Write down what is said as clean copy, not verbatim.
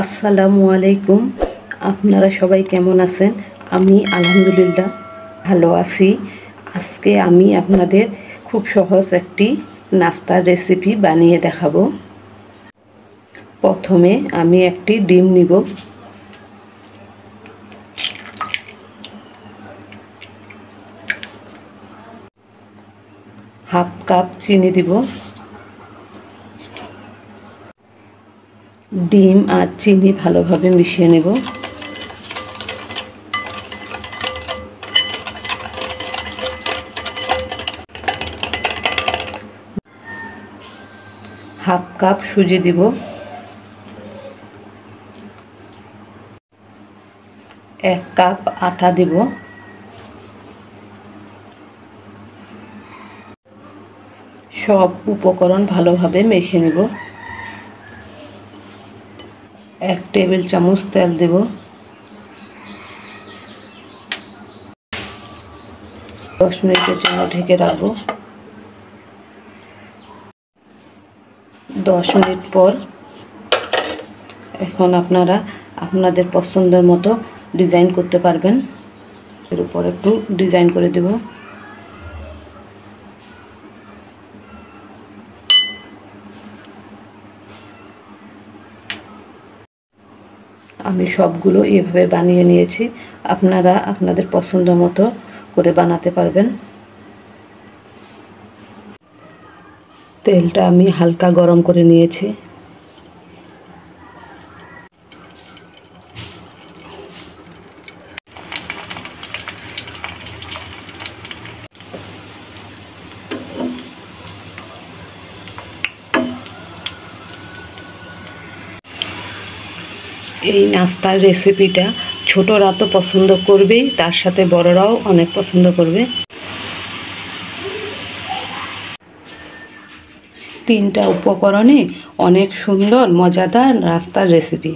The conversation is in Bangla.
আসসালামু আলাইকুম। আপনারা সবাই কেমন আছেন? আমি আলহামদুলিল্লাহ ভালো আছি। আজকে আমি আপনাদের খুব সহজ একটি নাস্তার রেসিপি বানিয়ে দেখাবো। প্রথমে আমি একটি ডিম নিব, হাফ কাপ চিনি দিব। ডিম আর চিনি ভালোভাবে মিশিয়ে নেব। হাফ কাপ সুজি দিব, 1 কাপ আটা দিব, সব উপকরণ ভালোভাবে মেখে নেব। 1 টেবিল চামচ তেল দেব। 10 মিনিটের জন্য ঢেকে রাখবো। 10 মিনিট পর এখন আপনারা আপনাদের পছন্দের মতো ডিজাইন করতে পারবেন। এর উপর একটু ডিজাইন করে দেব। আমি সবগুলো এভাবে বানিয়ে নিয়েছি। আপনারা আপনাদের পছন্দ মতো করে বানাতে পারবেন। তেলটা আমি হালকা গরম করে নিয়েছি। এই নাস্তার রেসিপিটা ছোটরা তো পছন্দ করবেই, তার সাথে বড়রাও অনেক পছন্দ করবে। 3টা উপকরণে অনেক সুন্দর মজাদার নাস্তার রেসিপি।